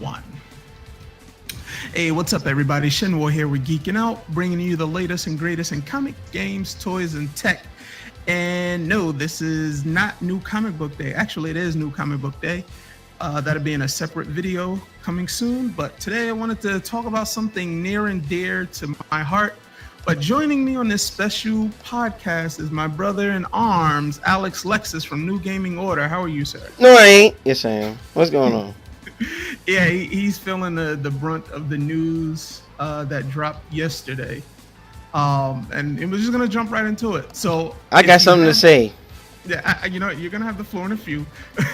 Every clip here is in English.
1. Hey, what's up, everybody? Shinwo here with Geek-N-out, bringing you the latest and greatest in comic, games, toys, and tech. And no, this is not New Comic Book Day. Actually, it is New Comic Book Day. That'll be in a separate video coming soon. But today I wanted to talk about something near and dear to my heart. But joining me on this special podcast is my brother in arms, Alex Lexus from New Gaming Order. How are you, sir? No, I ain't. Yes, I am. What's going on? Yeah, he's feeling the brunt of the news that dropped yesterday. And we're just going to jump right into it. So I got something to say. Yeah, you know, you're going to have the floor in a few.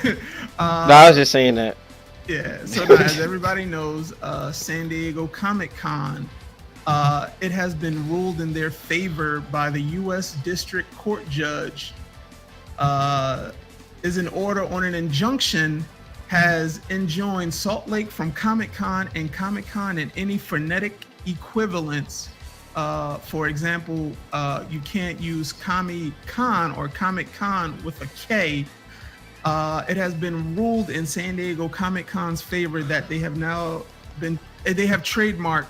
No, I was just saying that. Yeah, so now, as everybody knows, San Diego Comic-Con, it has been ruled in their favor by the U.S. District Court judge. Is an order on an injunction has enjoined Salt Lake from Comic-Con and any frenetic equivalents. For example, you can't use Comic-Con or Comic-Con with a K. It has been ruled in San Diego Comic-Con's favor that they have trademarked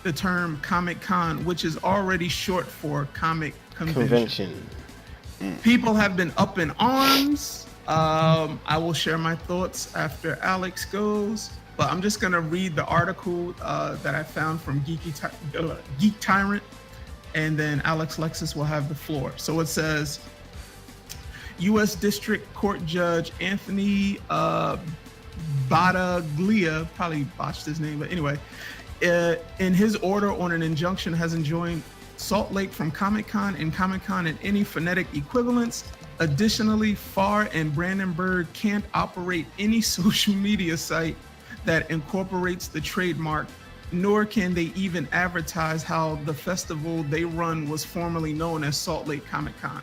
the term Comic-Con, which is already short for Comic Convention. People have been up in arms. I will share my thoughts after Alex goes, but I'm just gonna read the article that I found from Geek Tyrant, and then Alex Lexus will have the floor. So it says, U.S. District Court Judge Anthony Battaglia, probably botched his name, but anyway, in his order on an injunction has enjoined Salt Lake from Comic-Con and any phonetic equivalents. Additionally, Farr and Brandenburg can't operate any social media site that incorporates the trademark, nor can they even advertise how the festival they run was formerly known as Salt Lake Comic-Con.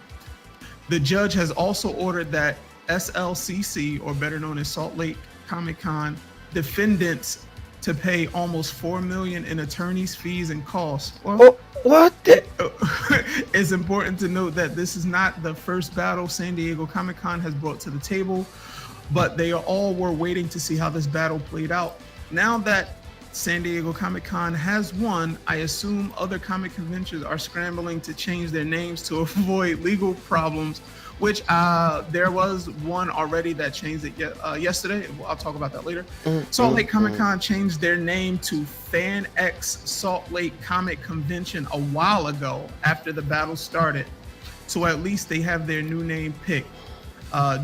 The judge has also ordered that SLCC, or better known as Salt Lake Comic-Con, defendants to pay almost $4 million in attorneys' fees and costs. Well, what? It's important to note that this is not the first battle San Diego Comic-Con has brought to the table, but they all were waiting to see how this battle played out. Now that San Diego Comic-Con has won, I assume other comic conventions are scrambling to change their names to avoid legal problems, which there was one already that changed it yesterday. I'll talk about that later. Salt Lake Comic-Con changed their name to Fan X Salt Lake Comic Convention a while ago after the battle started. So at least they have their new name picked.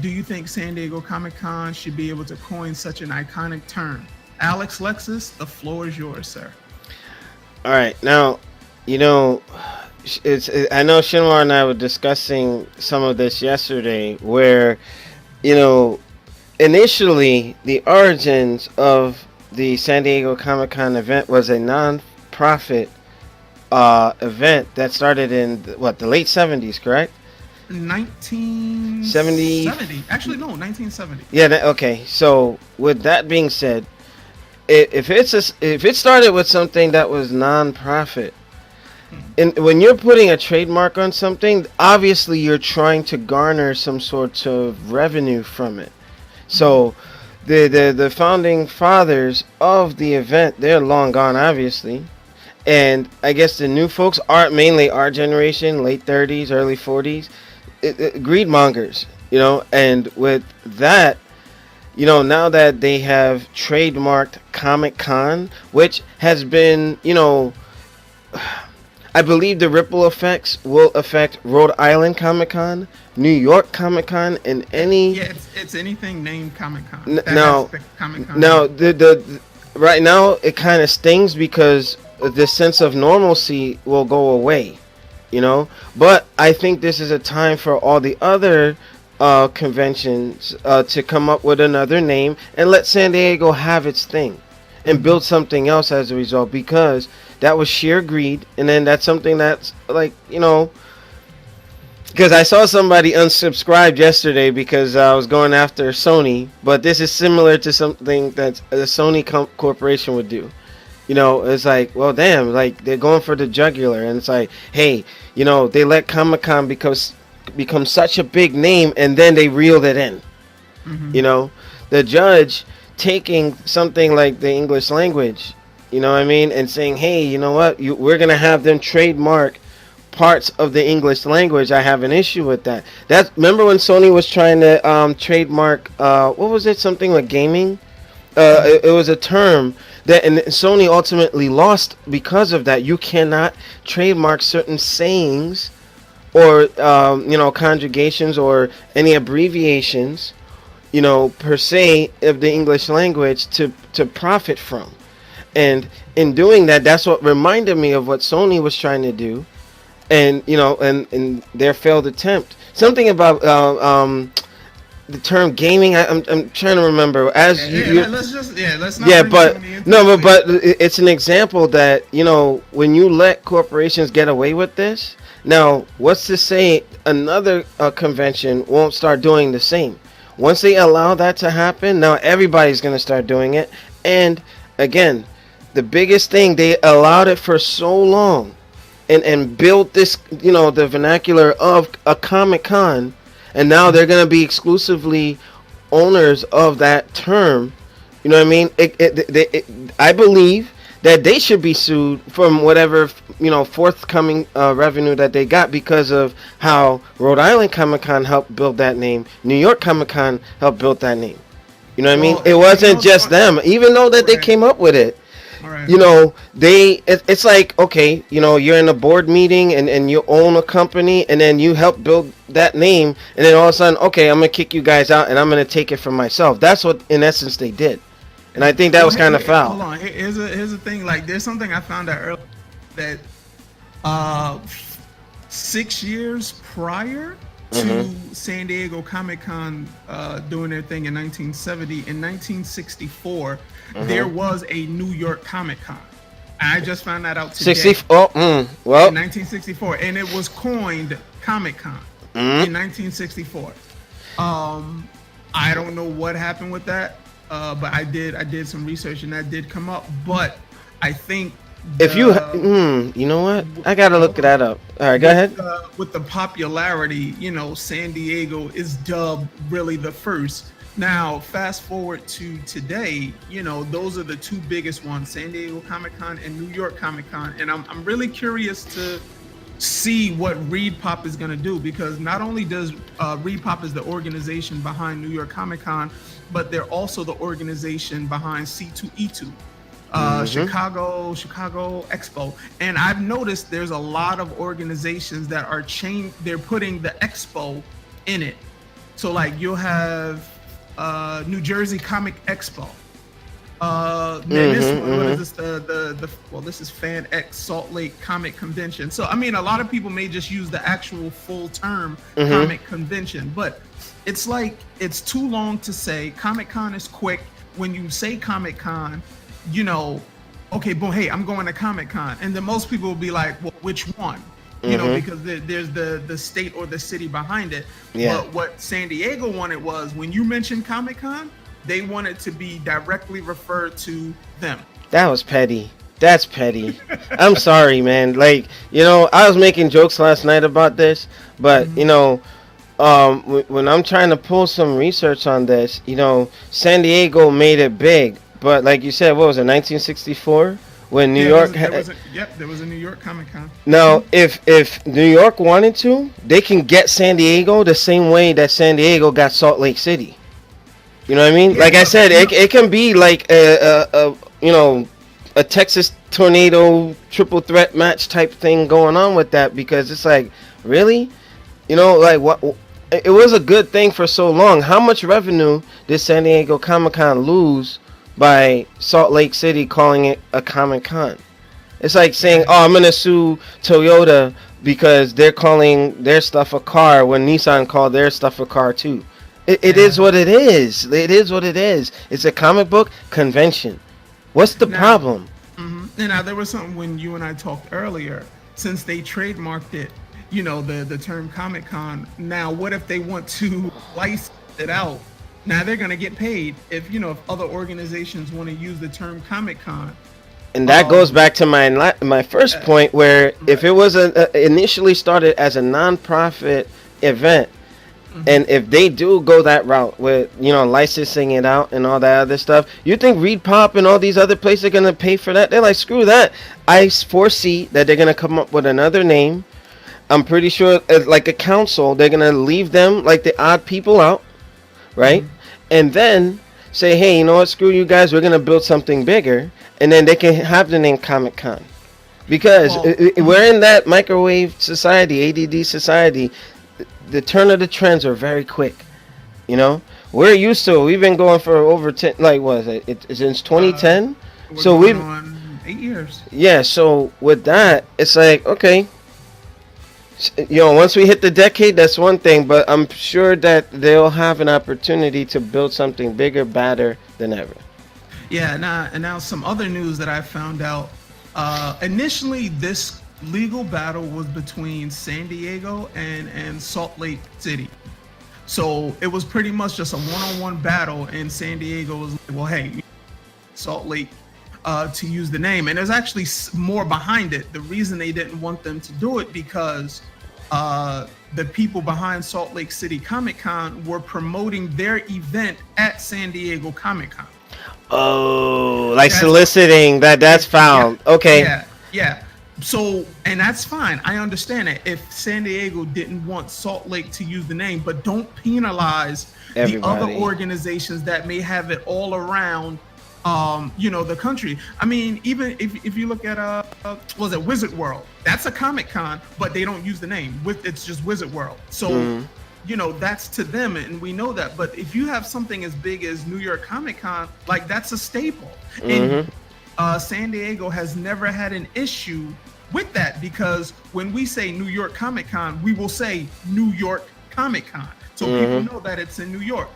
Do you think San Diego Comic-Con should be able to coin such an iconic term? Alex Lexus, the floor is yours, sir. All right. Now, you know, I know Shinwar and I were discussing some of this yesterday where, you know, initially the origins of the San Diego Comic-Con event was a non-profit event that started in, the late 70s, correct? 1970. Actually, no, 1970. Yeah, okay. So with that being said, if it started with something that was non-profit, and when you're putting a trademark on something, obviously you're trying to garner some sort of revenue from it. So the founding fathers of the event, they're long gone, obviously. And I guess the new folks are mainly our generation, late 30s, early 40s, greed mongers, you know. And with that, you know, now that they have trademarked Comic-Con, which has been, you know, I believe the ripple effects will affect Rhode Island Comic-Con, New York Comic-Con, and any... Yeah, it's anything named Comic-Con. Now, the right now, it kind of stings because the sense of normalcy will go away, you know? But I think this is a time for all the other conventions to come up with another name and let San Diego have its thing and build something else as a result, because that was sheer greed. And then that's something that's like, you know, because I saw somebody unsubscribed yesterday because I was going after Sony, but this is similar to something that the Sony corporation would do. You know, it's like, well, damn, like they're going for the jugular, and it's like, hey, you know, they let Comic-Con become such a big name, and then they reeled it in. You know, the judge taking something like the English language, you know what I mean, and saying, hey, you know what, we're gonna have them trademark parts of the English language. I have an issue with that. Remember when Sony was trying to trademark what was it, something like gaming? It was a term that, and Sony ultimately lost because of that. You cannot trademark certain sayings or conjugations or any abbreviations, per se, of the English language to profit from. And in doing that, that's what reminded me of what Sony was trying to do, and and their failed attempt. Something about the term gaming. I'm trying to remember. Let's not. Yeah, but no, but it's an example that when you let corporations get away with this. Now, what's to say another convention won't start doing the same? Once they allow that to happen, now everybody's going to start doing it. And again, the biggest thing, they allowed it for so long and built this, the vernacular of a Comic-Con, and now they're going to be exclusively owners of that term. You know what I mean? I believe that they should be sued from whatever forthcoming revenue that they got, because of how Rhode Island Comic-Con helped build that name, New York Comic-Con helped build that name. You know what I mean? It wasn't just them, even though that they came up with it. Right. It's like, okay, you're in a board meeting and you own a company, and then you help build that name, and then all of a sudden, okay, I'm gonna kick you guys out and I'm gonna take it for myself. That's what in essence they did. And I think that was kind of foul. Hold on. Here's the thing. Like, there's something I found out earlier that 6 years prior to San Diego Comic-Con doing their thing in 1970, in 1964, there was a New York Comic-Con. I just found that out today. In 1964, and it was coined Comic-Con in 1964. I don't know what happened with that. But I did some research, and that did come up. But I think if you know what, I gotta look that up. All right, go ahead. With the popularity, San Diego is dubbed really the first. Now, fast forward to today, those are the two biggest ones: San Diego Comic-Con and New York Comic-Con. And I'm really curious to see what ReedPop is going to do, because not only does ReedPop is the organization behind New York Comic-Con, but they're also the organization behind C2E2, Chicago Expo. And I've noticed there's a lot of organizations that are they're putting the expo in it. So like you'll have New Jersey Comic Expo. What is this? This is Fan X Salt Lake Comic Convention. So I mean, a lot of people may just use the actual full term comic convention, but it's like it's too long to say. Comic-Con is quick. When you say Comic-Con, okay, boom, hey, I'm going to Comic-Con, and then most people will be like, well, which one? Because there's the state or the city behind it. Yeah. But what San Diego wanted was, when you mention Comic-Con, they wanted to be directly referred to them. That was petty. That's petty. I'm sorry, man. Like, I was making jokes last night about this, but when I'm trying to pull some research on this, San Diego made it big, but like you said, what was it, 1964? When New York there was a New York Comic-Con. Now, if New York wanted to, they can get San Diego the same way that San Diego got Salt Lake City. You know what I mean? Yeah, like I said, it can be like a Texas tornado triple threat match type thing going on with that, because it's like, really? Like what? It was a good thing for so long. How much revenue did San Diego Comic-Con lose by Salt Lake City calling it a Comic-Con? It's like saying, oh, I'm going to sue Toyota because they're calling their stuff a car when Nissan called their stuff a car too. It is what it is. It is what it is. It's a comic book convention. What's the problem? Now, there was something when you and I talked earlier, since they trademarked it, the term Comic-Con. Now, what if they want to license it out? Now they're going to get paid if other organizations want to use the term Comic-Con. And that goes back to my first point, where if it was initially started as a non-profit event, And if they do go that route with, licensing it out and all that other stuff, you think ReedPop and all these other places are going to pay for that? They're like, screw that. I foresee that they're going to come up with another name. I'm pretty sure, like a council, they're going to leave them like the odd people out, right? And then say, hey, you know what, screw you guys, we're going to build something bigger. And then they can have the name Comic-Con. Because we're in that microwave society, ADD society. The turn of the trends are very quick. We're used to it. We've been going for over 10, like, what is it? It's since 2010. So we've on 8 years. Yeah. So with that, it's like, okay, once we hit the decade, that's one thing. But I'm sure that they'll have an opportunity to build something bigger, badder than ever. Yeah. And now some other news that I found out. Initially, this legal battle was between San Diego and Salt Lake City. So it was pretty much just a one-on-one battle, and San Diego was like, well, hey, Salt Lake to use the name. And there's actually more behind it. The reason they didn't want them to do it because the people behind Salt Lake City Comic-Con were promoting their event at San Diego Comic-Con. Oh, like soliciting that's foul. Yeah, okay. Yeah. So, and that's fine. I understand it. If San Diego didn't want Salt Lake to use the name, but don't penalize everybody. The other organizations that may have it all around, the country. I mean, even if you look at was it Wizard World? That's a Comic-Con, but they don't use the name. It's just Wizard World. So, that's to them, and we know that. But if you have something as big as New York Comic-Con, like that's a staple. And San Diego has never had an issue with that because when we say New York Comic-Con, we will say New York Comic-Con. So people know that it's in New York.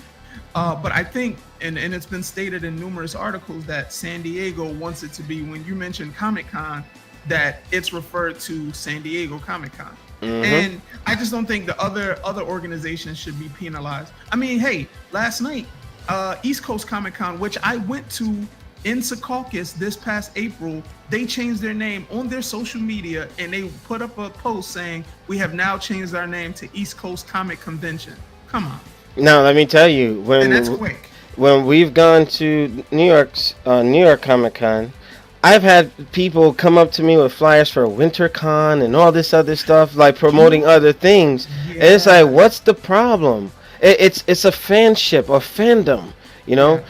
But I think, and it's been stated in numerous articles that San Diego wants it to be, when you mention Comic-Con, that it's referred to San Diego Comic-Con. And I just don't think the other organizations should be penalized. I mean, hey, last night, East Coast Comic-Con, which I went to in Secaucus this past April, they changed their name on their social media and they put up a post saying, we have now changed our name to East Coast Comic Convention. Come on. Now, let me tell you, And that's quick. When we've gone to New York Comic-Con, I've had people come up to me with flyers for WinterCon and all this other stuff, like promoting other things. Yeah. And it's like, what's the problem? It's a fanship or fandom, Yeah.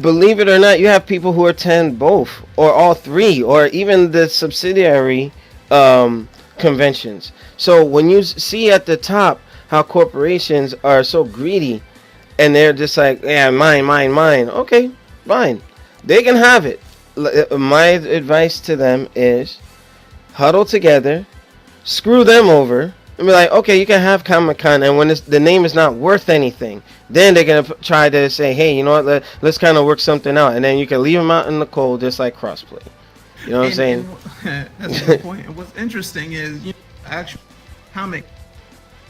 Believe it or not, you have people who attend both or all three or even the subsidiary conventions. So when you see at the top how corporations are so greedy and they're just like, yeah, mine. Okay, fine. They can have it. My advice to them is huddle together, screw them over, and be like, okay, you can have Comic-Con, and when the name is not worth anything, then they're going to try to say, hey, you know what, let's kind of work something out, and then you can leave them out in the cold just like crossplay. You know what I'm saying? That's a good point. And what's interesting is, actual comic,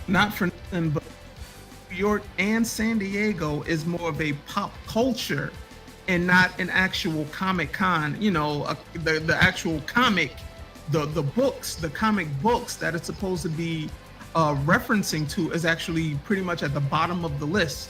not for nothing, but New York and San Diego is more of a pop culture and not an actual Comic-Con, the actual comic, the books, the comic books that it's supposed to be referencing to is actually pretty much at the bottom of the list.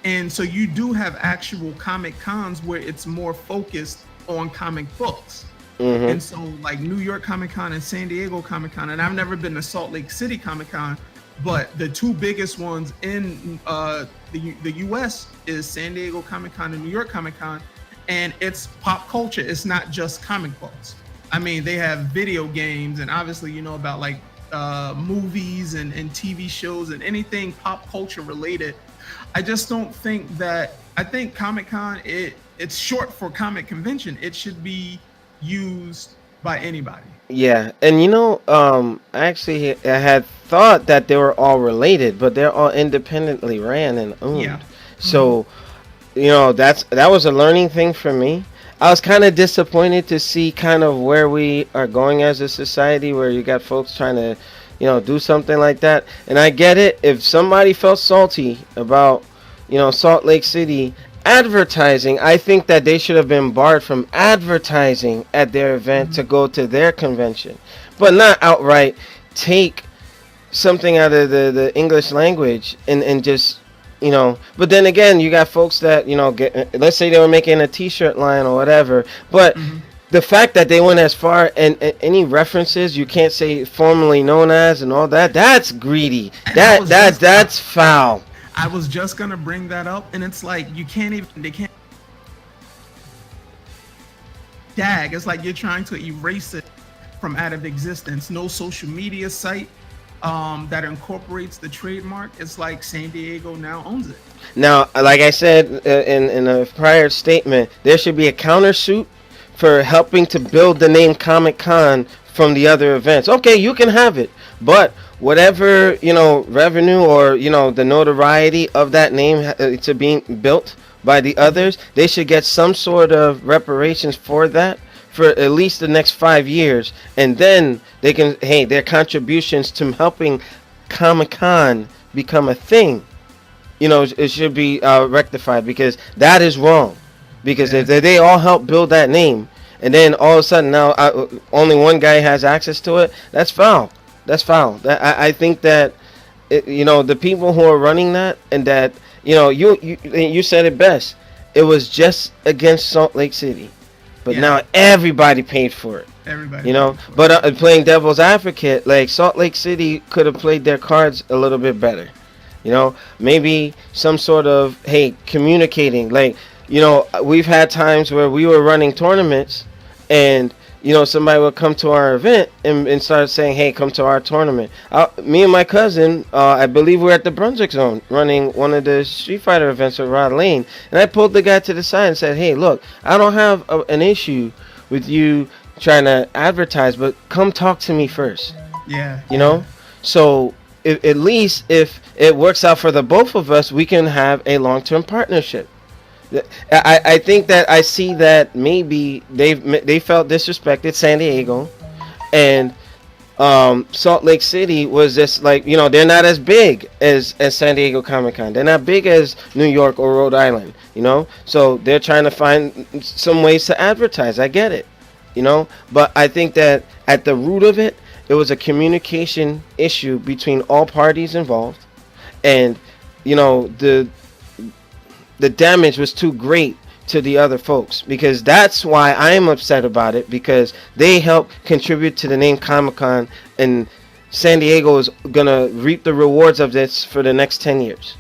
And so you do have actual Comic-Cons where it's more focused on comic books. And so like New York Comic-Con and San Diego Comic-Con, and I've never been to Salt Lake City Comic-Con, but the two biggest ones in the U.S. is San Diego Comic-Con and New York Comic-Con, and it's pop culture. It's not just comic books. I mean, they have video games, and obviously, about like movies and TV shows and anything pop culture related. I just don't think that. I think Comic-Con it's short for comic convention. It should be used by anybody. Yeah, and actually, I had thought that they were all related, but they're all independently ran and owned. Yeah. So, that was a learning thing for me. I was kind of disappointed to see kind of where we are going as a society, where you got folks trying to, do something like that. And I get it. If somebody felt salty about, Salt Lake City advertising, I think that they should have been barred from advertising at their event to go to their convention, but not outright take something out of the English language and just, but then again, you got folks that, let's say they were making a t-shirt line or whatever, but the fact that they went as far and any references you can't say formerly known as and all that, that's greedy. That's foul. I was just gonna bring that up, and it's like they can't tag. It's like you're trying to erase it from out of existence. No social media site that incorporates the trademark. It's like San Diego now owns it. Now, like I said in a prior statement, there should be a countersuit for helping to build the name Comic-Con from the other events. Okay, you can have it, but whatever, revenue or, the notoriety of that name to being built by the others, they should get some sort of reparations for that for at least the next 5 years, and then they can, their contributions to helping Comic-Con become a thing, it should be rectified, because that is wrong. Because if they all help build that name, and then all of a sudden now only one guy has access to it, that's foul. That's foul. I think that the people who are running that, and that you said it best. It was just against Salt Lake City, but now everybody paid for it. Everybody. But playing devil's advocate, like Salt Lake City could have played their cards a little bit better. Maybe some sort of communicating, like. We've had times where we were running tournaments, and somebody would come to our event and start saying, "Hey, come to our tournament." Me and my cousin, I believe we were at the Brunswick Zone running one of the Street Fighter events with Rod Lane, and I pulled the guy to the side and said, "Hey, look, I don't have an issue with you trying to advertise, but come talk to me first." Yeah. So at least if it works out for the both of us, we can have a long-term partnership. I think that I see that maybe they felt disrespected, San Diego, and Salt Lake City was just like, they're not as big as San Diego Comic-Con. They're not big as New York or Rhode Island, so they're trying to find some ways to advertise. I get it, but I think that at the root of it, it was a communication issue between all parties involved, and the damage was too great to the other folks, because that's why I am upset about it, because they help contribute to the name Comic-Con, and San Diego is gonna reap the rewards of this for the next 10 years.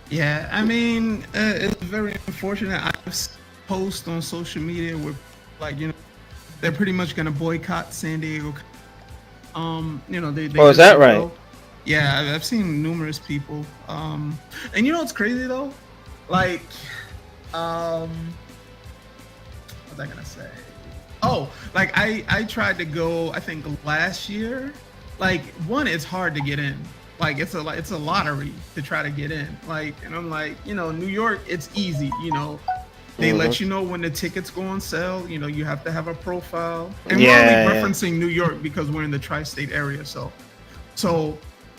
Yeah, I mean, it's very unfortunate. I've post on social media where, like, they're pretty much gonna boycott San Diego. They is that right? Yeah, I've seen numerous people. And what's crazy though? Like, what was I gonna say? Oh, like I tried to go, I think last year. Like, one, it's hard to get in. Like, it's a lottery to try to get in. Like, and I'm like, New York, it's easy. They let you know when the tickets go on sale. You have to have a profile. And we're only referencing New York because we're in the tri-state area. So.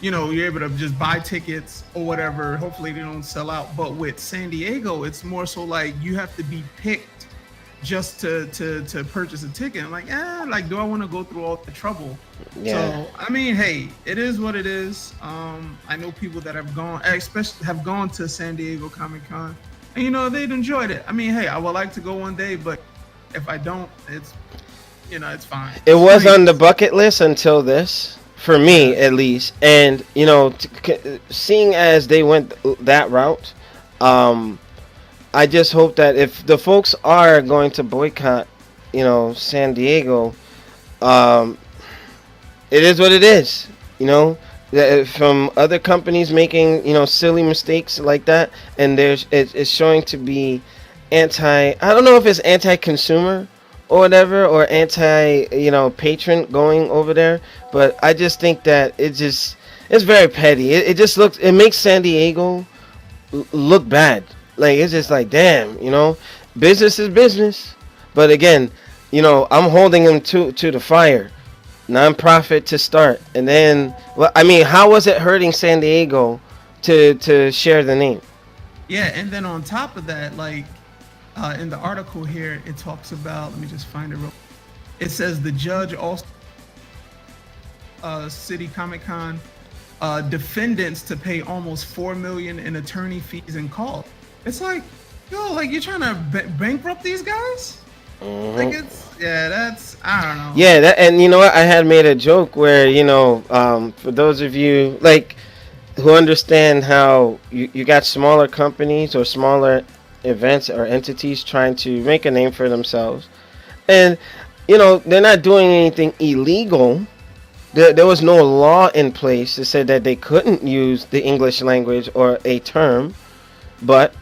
You're able to just buy tickets or whatever. Hopefully they don't sell out. But with San Diego, it's more so like you have to be picked just to purchase a ticket. I'm like, do I want to go through all the trouble? Yeah. So, I mean, hey, it is what it is. I know people that have gone, especially have gone to San Diego Comic-Con, and they'd enjoyed it. I mean, hey, I would like to go one day, but if I don't, it's fine. It was on the bucket list until this. For me, at least, and seeing as they went that route, I just hope that if the folks are going to boycott, San Diego, it is what it is. From other companies making silly mistakes like that, and it's showing to be I don't know if it's anti-consumer or whatever, or patron going over there, but I just think that it's very petty. It makes San Diego look bad. Like, it's just like, damn, business is business. But again, I'm holding them to the fire. Non-profit to start, and then, how was it hurting San Diego to share the name? Yeah, and then on top of that, like, in the article here, it talks about, let me just find it real. It says the judge also, City Comic-Con defendants to pay almost 4 million in attorney fees and costs. It's like, yo, like you're trying to bankrupt these guys. Like that's I don't know. Yeah, that, and you know what? I had made a joke where for those of you like who understand how you got smaller companies or smaller events or entities trying to make a name for themselves, and they're not doing anything illegal. There was no law in place that said that they couldn't use the English language or a term, but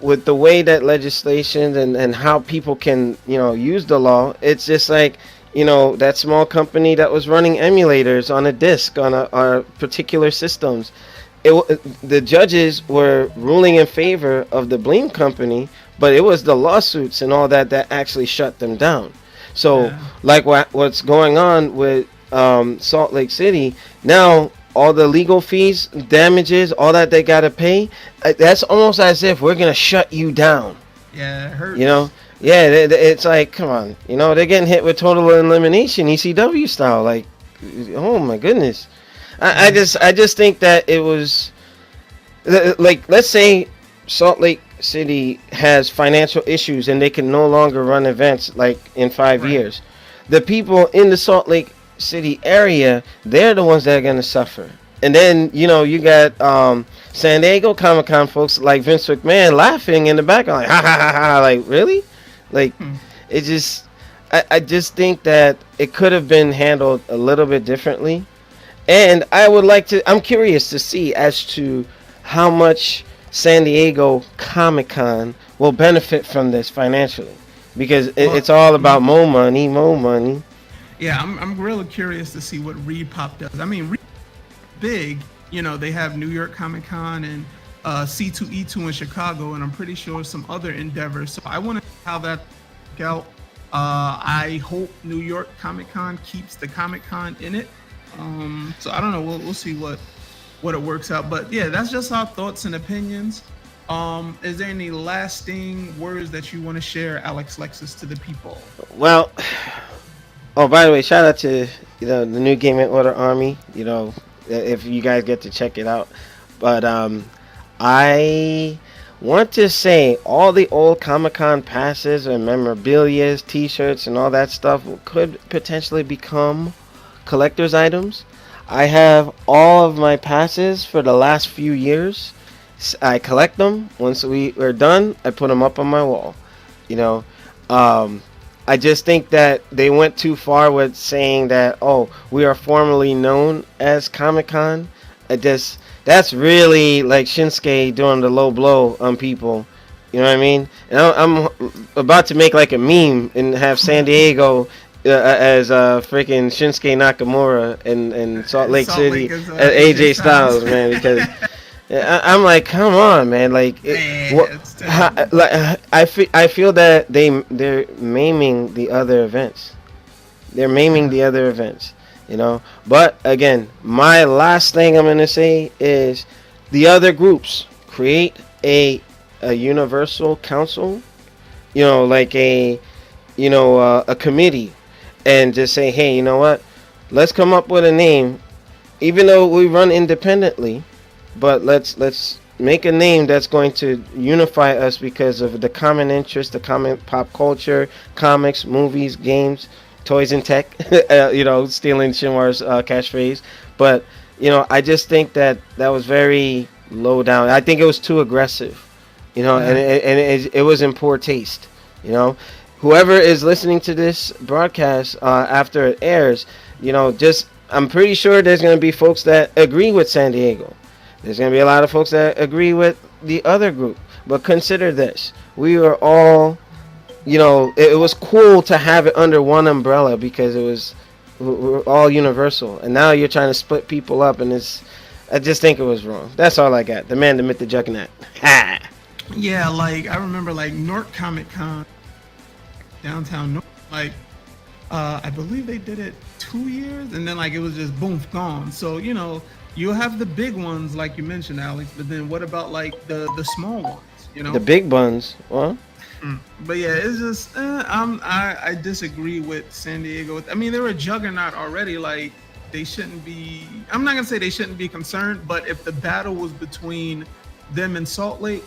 with the way that legislation and how people can use the law, it's just like that small company that was running emulators on a disk on a particular systems. The judges were ruling in favor of the Bleem company, but it was the lawsuits and all that actually shut them down. So like what's going on with Salt Lake City now, all the legal fees, damages, all that they gotta pay, that's almost as if we're gonna shut you down. Yeah, it hurts. Yeah, it's like, come on, they're getting hit with total elimination, ECW style. Like, oh my goodness, I just think that it was like, let's say Salt Lake City has financial issues and they can no longer run events like in 5 years. The people in the Salt Lake City area, they're the ones that are going to suffer. And then you got San Diego Comic-Con folks like Vince McMahon laughing in the back, like ha ha ha ha, like really, like it just I just think that it could have been handled a little bit differently. And I'm curious to see as to how much San Diego Comic-Con will benefit from this financially, because it's all about more money. Yeah, I'm really curious to see what ReedPop does. I mean, big, they have New York Comic Con and C2E2 in Chicago, and I'm pretty sure some other endeavors. So I want to see how that work out. I hope New York Comic Con keeps the Comic Con in it. So I don't know. We'll see what it works out. But yeah, that's just our thoughts and opinions. Is there any lasting words that you want to share, Alex Lexus, to the people? Well, oh, by the way, shout out to the new Gaming Order Army. If you guys get to check it out. But I want to say all the old Comic-Con passes and memorabilia, T-shirts, and all that stuff could potentially become collector's items. I have all of my passes for the last few years. I collect them. Once we're done, I put them up on my wall. I just think that they went too far with saying that, oh, we are formally known as Comic-Con. That's really like Shinsuke doing the low blow on people. You know what I mean? And I'm about to make like a meme and have San Diego as freaking Shinsuke Nakamura and Salt Lake City as AJ Styles, man, because I'm like, come on, man, like, I feel that they're maiming the other events. They're maiming the other events, But again, my last thing I'm gonna say is the other groups create a universal council, like a committee, and just say, hey, you know what? Let's come up with a name, even though we run independently. But let's make a name that's going to unify us because of the common interest, the common pop culture, comics, movies, games, toys, and tech. Stealing Shinwar's catchphrase. But I just think that was very low down. I think it was too aggressive. And it was in poor taste. Whoever is listening to this broadcast after it airs, I'm pretty sure there's going to be folks that agree with San Diego. There's going to be a lot of folks that agree with the other group. But consider this. We were all, it was cool to have it under one umbrella because we're all universal. And now you're trying to split people up, and I just think it was wrong. That's all I got. The man, the myth, the Geek-N-out. Ha! Yeah, like, I remember, like, North Comic Con, downtown North, like, I believe they did it 2 years, and then, like, it was just boom, gone. So, you'll have the big ones, like you mentioned, Alex, but then what about, like, the small ones, The big buns, well. But yeah, it's just, I disagree with San Diego. I mean, they're a juggernaut already. Like, they shouldn't be. I'm not gonna say they shouldn't be concerned, but if the battle was between them and Salt Lake,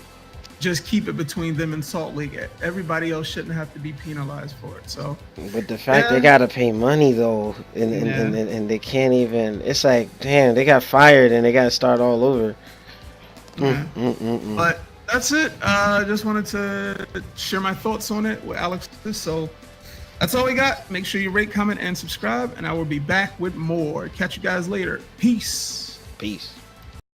just keep it between them and Salt Lake. Everybody else shouldn't have to be penalized for it. So, but the fact they gotta pay money though, and they can't even. It's like, damn, they got fired and they gotta start all over. But that's it. I just wanted to share my thoughts on it with Alex. So that's all we got. Make sure you rate, comment, and subscribe, and I will be back with more. Catch you guys later. Peace. Peace.